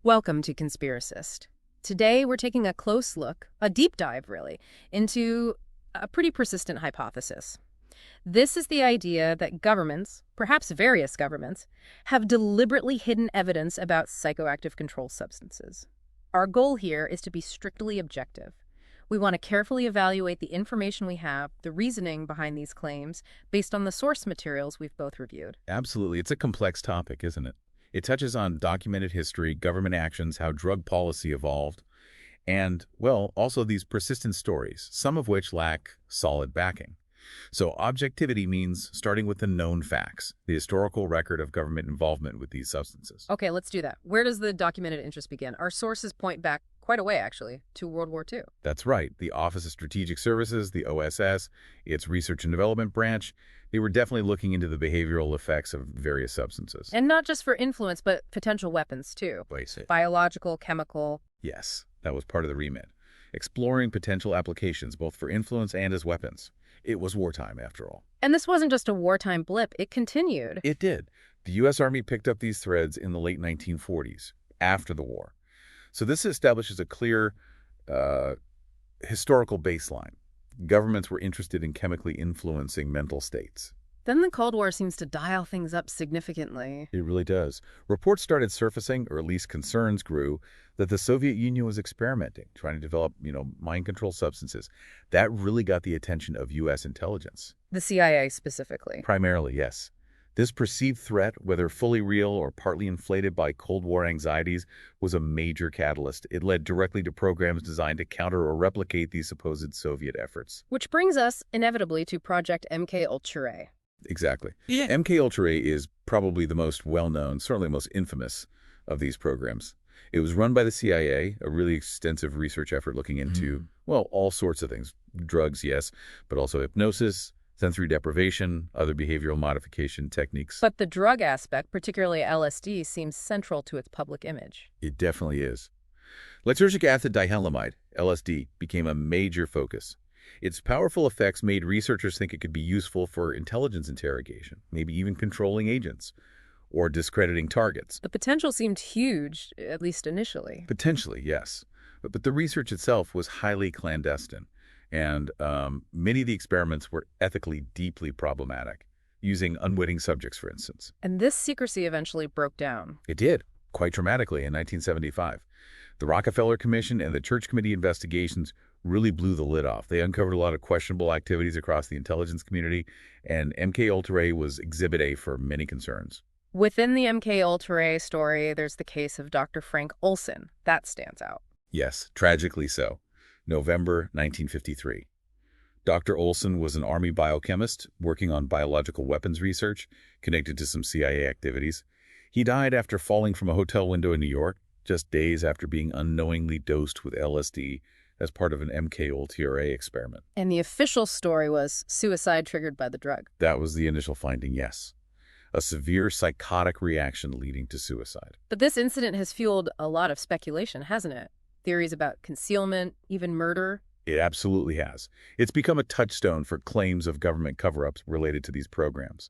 Welcome to Conspiracist. Today we're taking a close look, a deep dive really, into a pretty persistent hypothesis. This is the idea that governments, perhaps various governments, have deliberately hidden evidence about psychoactive controlled substances. Our goal here is to be strictly objective. We want to carefully evaluate the information we have, the reasoning behind these claims, based on the source materials we've both reviewed. Absolutely. It's a complex topic, isn't it? It touches on documented history, government actions, how drug policy evolved, and, well, also these persistent stories, some of which lack solid backing. So objectivity means starting with the known facts, the historical record of government involvement with these substances. Okay, let's do that. Where does the documented interest begin? Our sources point back quite a way, actually, to World War II. That's right. The Office of Strategic Services, the OSS, its research and development branch, they were definitely looking into the behavioral effects of various substances. And not just for influence, but potential weapons, too. Biological, chemical. Yes, that was part of the remit. Exploring potential applications, both for influence and as weapons. It was wartime, after all. And this wasn't just a wartime blip. It continued. It did. The U.S. Army picked up these threads in the late 1940s, after the war. So this establishes a clear historical baseline. Governments were interested in chemically influencing mental states. Then the Cold War seems to dial things up significantly. It really does. Reports started surfacing, or at least concerns grew, that the Soviet Union was experimenting, trying to develop, mind control substances. That really got the attention of U.S. intelligence. The CIA specifically. Primarily, yes. This perceived threat, whether fully real or partly inflated by Cold War anxieties, was a major catalyst. It led directly to programs designed to counter or replicate these supposed Soviet efforts. Which brings us, inevitably, to Project MKUltra. Exactly. Yeah. MKUltra is probably the most well-known, certainly most infamous of these programs. It was run by the CIA, a really extensive research effort looking into, well, all sorts of things. Drugs, yes, but also hypnosis, sensory deprivation, other behavioral modification techniques. But the drug aspect, particularly LSD, seems central to its public image. It definitely is. Lysergic acid diethylamide, LSD, became a major focus. Its powerful effects made researchers think it could be useful for intelligence interrogation, maybe even controlling agents or discrediting targets. The potential seemed huge, at least initially. Potentially, yes. But the research itself was highly clandestine. And many of the experiments were ethically deeply problematic, using unwitting subjects, for instance. And this secrecy eventually broke down. It did, quite dramatically, in 1975. The Rockefeller Commission and the Church Committee investigations really blew the lid off. They uncovered a lot of questionable activities across the intelligence community, and MKUltra was Exhibit A for many concerns. Within the MKUltra story, there's the case of Dr. Frank Olson. That stands out. Yes, tragically so. November 1953. Dr. Olson was an Army biochemist working on biological weapons research connected to some CIA activities. He died after falling from a hotel window in New York, just days after being unknowingly dosed with LSD as part of an MKUltra experiment. And the official story was suicide triggered by the drug. That was the initial finding, yes. A severe psychotic reaction leading to suicide. But this incident has fueled a lot of speculation, hasn't it? Theories about concealment, even murder. It absolutely has. It's become a touchstone for claims of government cover-ups related to these programs.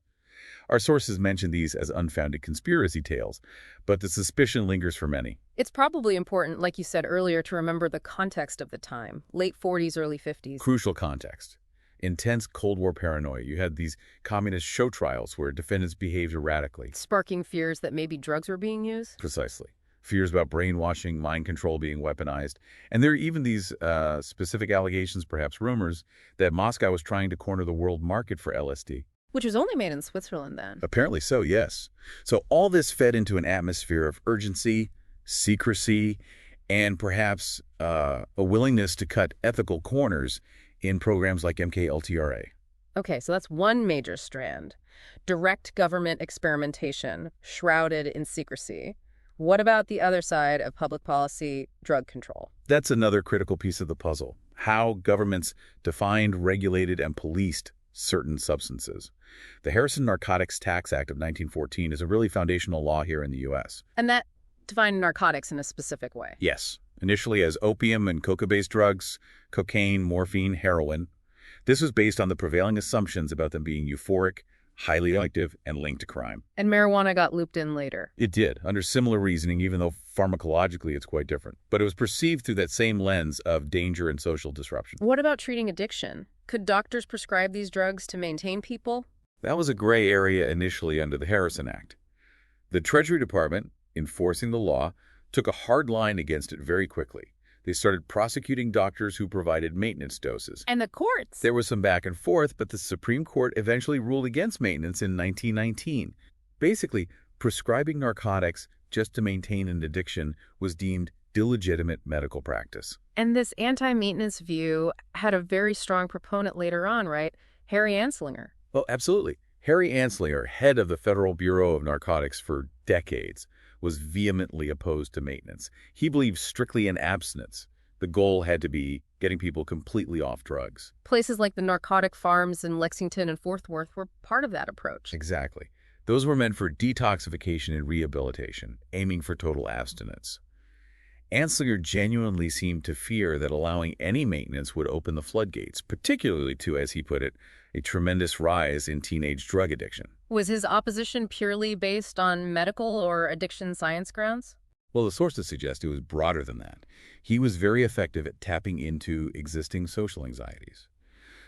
Our sources mention these as unfounded conspiracy tales, but the suspicion lingers for many. It's probably important, like you said earlier, to remember the context of the time, late 40s, early 50s. Crucial context. Intense Cold War paranoia. You had these communist show trials where defendants behaved erratically. Sparking fears that maybe drugs were being used? Precisely. Fears about brainwashing, mind control being weaponized. And there are even these specific allegations, perhaps rumors, that Moscow was trying to corner the world market for LSD. Which was only made in Switzerland then. Apparently so, yes. So all this fed into an atmosphere of urgency, secrecy, and perhaps a willingness to cut ethical corners in programs like MKUltra. Okay, so that's one major strand. Direct government experimentation, shrouded in secrecy. What about the other side of public policy, drug control? That's another critical piece of the puzzle. How governments defined, regulated, and policed certain substances. The Harrison Narcotics Tax Act of 1914 is a really foundational law here in the U.S. And that defined narcotics in a specific way? Yes. Initially as opium and coca-based drugs, cocaine, morphine, heroin. This was based on the prevailing assumptions about them being euphoric, highly addictive, and linked to crime. And marijuana got looped in later. It did, under similar reasoning, even though Pharmacologically, it's quite different. But it was perceived through that same lens of danger and social disruption. What about treating addiction? Could doctors prescribe these drugs to maintain people? That was a gray area initially under the Harrison Act. The Treasury Department, enforcing the law, took a hard line against it very quickly. They started prosecuting doctors who provided maintenance doses. And the courts? There was some back and forth, but the Supreme Court eventually ruled against maintenance in 1919. Basically, prescribing narcotics just to maintain an addiction was deemed illegitimate medical practice. And this anti-maintenance view had a very strong proponent later on, right? Harry Anslinger. Oh, absolutely. Harry Anslinger, head of the Federal Bureau of Narcotics for decades, was vehemently opposed to maintenance. He believed strictly in abstinence. The goal had to be getting people completely off drugs. Places like the narcotic farms in Lexington and Fort Worth were part of that approach. Exactly. Those were meant for detoxification and rehabilitation, aiming for total abstinence. Anslinger genuinely seemed to fear that allowing any maintenance would open the floodgates, particularly to, as he put it, a tremendous rise in teenage drug addiction. Was his opposition purely based on medical or addiction science grounds? Well, the sources suggest it was broader than that. He was very effective at tapping into existing social anxieties,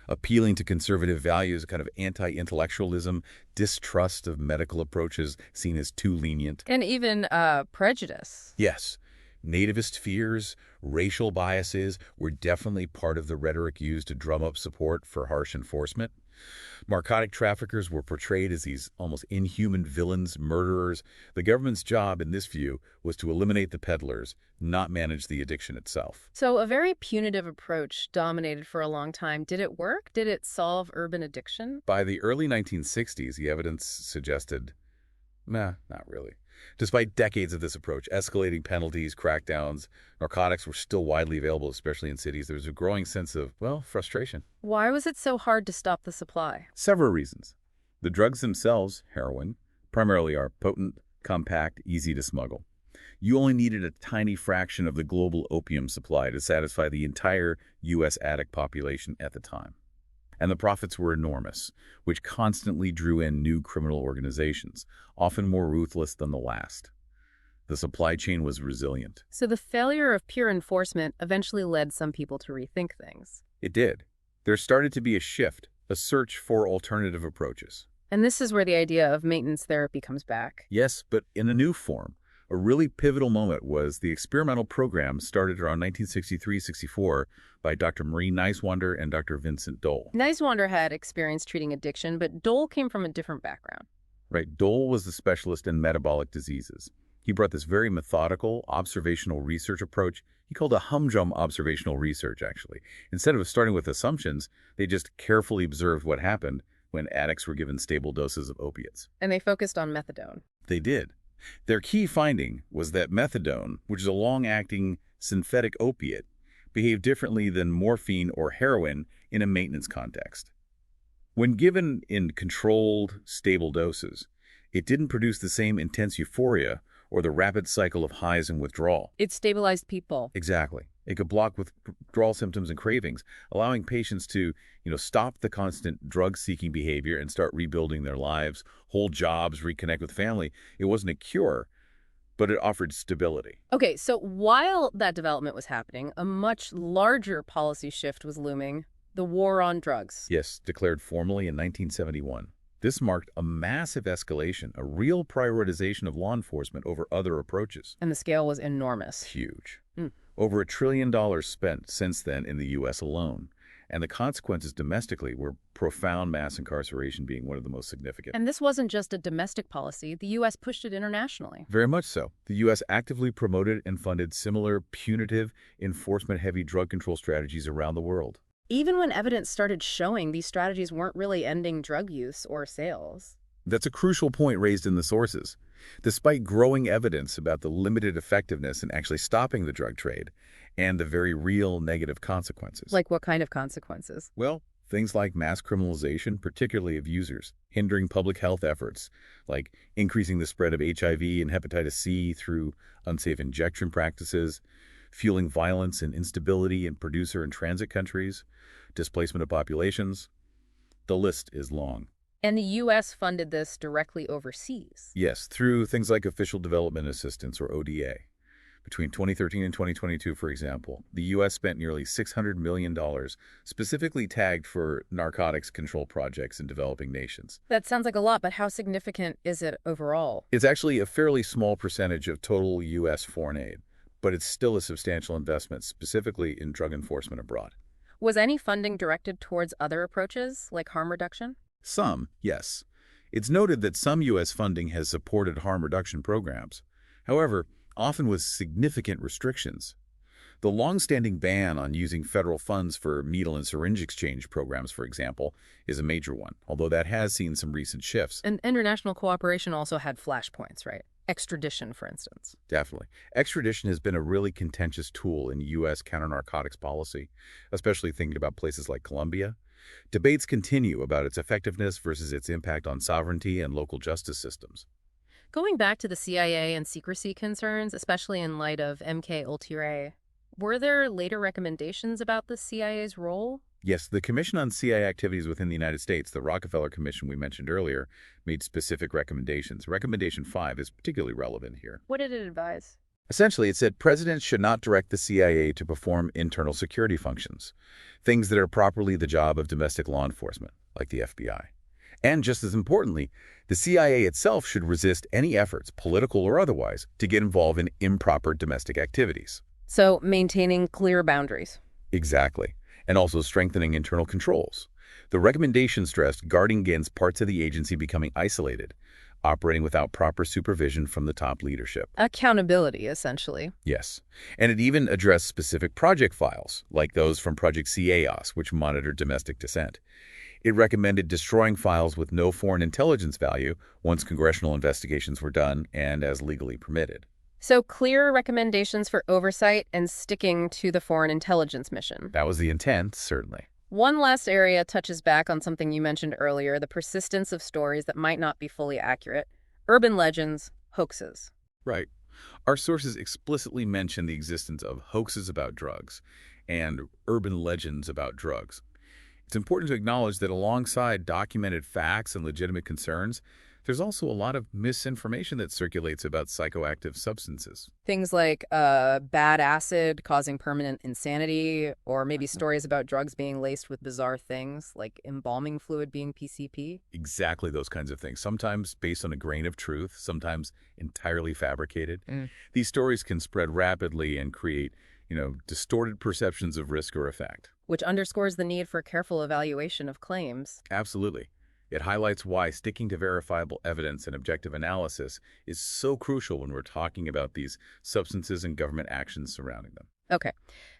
appealing to conservative values, a kind of anti-intellectualism, distrust of medical approaches seen as too lenient. And even prejudice. Yes. Nativist fears, racial biases were definitely part of the rhetoric used to drum up support for harsh enforcement. Narcotic traffickers were portrayed as these almost inhuman villains, murderers. The government's job, in this view, was to eliminate the peddlers, not manage the addiction itself. So a very punitive approach dominated for a long time. Did it work? Did it solve urban addiction? By the early 1960s, the evidence suggested, not really. Despite decades of this approach, escalating penalties, crackdowns, narcotics were still widely available, especially in cities. There was a growing sense of, frustration. Why was it so hard to stop the supply? Several reasons. The drugs themselves, heroin, primarily are potent, compact, easy to smuggle. You only needed a tiny fraction of the global opium supply to satisfy the entire U.S. addict population at the time. And the profits were enormous, which constantly drew in new criminal organizations, often more ruthless than the last. The supply chain was resilient. So the failure of pure enforcement eventually led some people to rethink things. It did. There started to be a shift, a search for alternative approaches. And this is where the idea of maintenance therapy comes back. Yes, but in a new form. A really pivotal moment was the experimental program started around 1963-64 by Dr. Marie Neiswander and Dr. Vincent Dole. Neiswander had experience treating addiction, but Dole came from a different background. Right, Dole was the specialist in metabolic diseases. He brought this very methodical, observational research approach. He called it humdrum observational research, actually. Instead of starting with assumptions, they just carefully observed what happened when addicts were given stable doses of opiates. And they focused on methadone. They did. Their key finding was that methadone, which is a long-acting synthetic opiate, behaved differently than morphine or heroin in a maintenance context. When given in controlled, stable doses, it didn't produce the same intense euphoria or the rapid cycle of highs and withdrawal. It stabilized people. Exactly. It could block withdrawal symptoms and cravings, allowing patients to, stop the constant drug-seeking behavior and start rebuilding their lives, hold jobs, reconnect with family. It wasn't a cure, but it offered stability. Okay, so while that development was happening, a much larger policy shift was looming, the war on drugs. Yes, declared formally in 1971. This marked a massive escalation, a real prioritization of law enforcement over other approaches. And the scale was enormous. Huge. Over $1 trillion spent since then in the U.S. alone. And the consequences domestically were profound, mass incarceration being one of the most significant. And this wasn't just a domestic policy. The U.S. pushed it internationally. Very much so. The U.S. actively promoted and funded similar punitive, enforcement-heavy drug control strategies around the world. Even when evidence started showing these strategies weren't really ending drug use or sales. That's a crucial point raised in the sources. Despite growing evidence about the limited effectiveness in actually stopping the drug trade and the very real negative consequences. Like what kind of consequences? Well, things like mass criminalization, particularly of users, hindering public health efforts, like increasing the spread of HIV and hepatitis C through unsafe injection practices, fueling violence and instability in producer and transit countries, displacement of populations. The list is long. And the U.S. funded this directly overseas. Yes, through things like Official Development Assistance, or ODA. Between 2013 and 2022, for example, the U.S. spent nearly $600 million specifically tagged for narcotics control projects in developing nations. That sounds like a lot, but how significant is it overall? It's actually a fairly small percentage of total U.S. foreign aid, but it's still a substantial investment, specifically in drug enforcement abroad. Was any funding directed towards other approaches, like harm reduction? Some, yes. It's noted that some U.S. funding has supported harm reduction programs. However, often with significant restrictions. The long-standing ban on using federal funds for needle and syringe exchange programs, for example, is a major one, although that has seen some recent shifts. And international cooperation also had flashpoints, right? Extradition, for instance. Definitely. Extradition has been a really contentious tool in U.S. counter-narcotics policy, especially thinking about places like Colombia. Debates continue about its effectiveness versus its impact on sovereignty and local justice systems. Going back to the CIA and secrecy concerns, especially in light of MK Ultra, were there later recommendations about the CIA's role? Yes, the Commission on CIA Activities within the United States, the Rockefeller Commission we mentioned earlier, made specific recommendations. Recommendation 5 is particularly relevant here. What did it advise? Essentially, it said presidents should not direct the CIA to perform internal security functions, things that are properly the job of domestic law enforcement, like the FBI. And just as importantly, the CIA itself should resist any efforts, political or otherwise, to get involved in improper domestic activities. So, maintaining clear boundaries. Exactly. And also strengthening internal controls. The recommendation stressed guarding against parts of the agency becoming isolated, operating without proper supervision from the top leadership. Accountability, essentially. Yes. And it even addressed specific project files, like those from Project CAOS, which monitored domestic dissent. It recommended destroying files with no foreign intelligence value once congressional investigations were done and as legally permitted. So clear recommendations for oversight and sticking to the foreign intelligence mission. That was the intent, certainly. One last area touches back on something you mentioned earlier, the persistence of stories that might not be fully accurate. Urban legends, hoaxes. Right. Our sources explicitly mention the existence of hoaxes about drugs and urban legends about drugs. It's important to acknowledge that alongside documented facts and legitimate concerns, there's also a lot of misinformation that circulates about psychoactive substances. Things like bad acid causing permanent insanity, or maybe stories about drugs being laced with bizarre things, like embalming fluid being PCP. Exactly those kinds of things, sometimes based on a grain of truth, sometimes entirely fabricated. These stories can spread rapidly and create, distorted perceptions of risk or effect. Which underscores the need for careful evaluation of claims. Absolutely. It highlights why sticking to verifiable evidence and objective analysis is so crucial when we're talking about these substances and government actions surrounding them. Okay,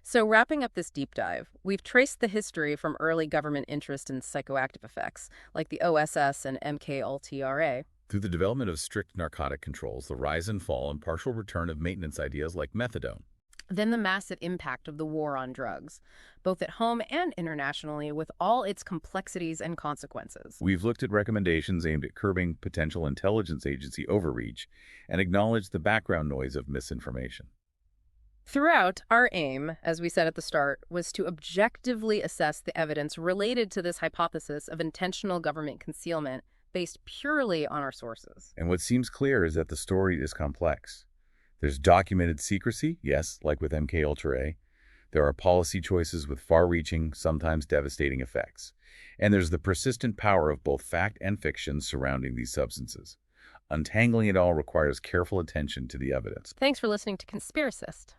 so wrapping up this deep dive, we've traced the history from early government interest in psychoactive effects, like the OSS and MK Ultra, through the development of strict narcotic controls, the rise and fall and partial return of maintenance ideas like methadone. Then the massive impact of the war on drugs, both at home and internationally, with all its complexities and consequences. We've looked at recommendations aimed at curbing potential intelligence agency overreach and acknowledged the background noise of misinformation. Throughout, our aim, as we said at the start, was to objectively assess the evidence related to this hypothesis of intentional government concealment based purely on our sources. And what seems clear is that the story is complex. There's documented secrecy, yes, like with MK Ultra. There are policy choices with far-reaching, sometimes devastating effects. And there's the persistent power of both fact and fiction surrounding these substances. Untangling it all requires careful attention to the evidence. Thanks for listening to Conspiracist.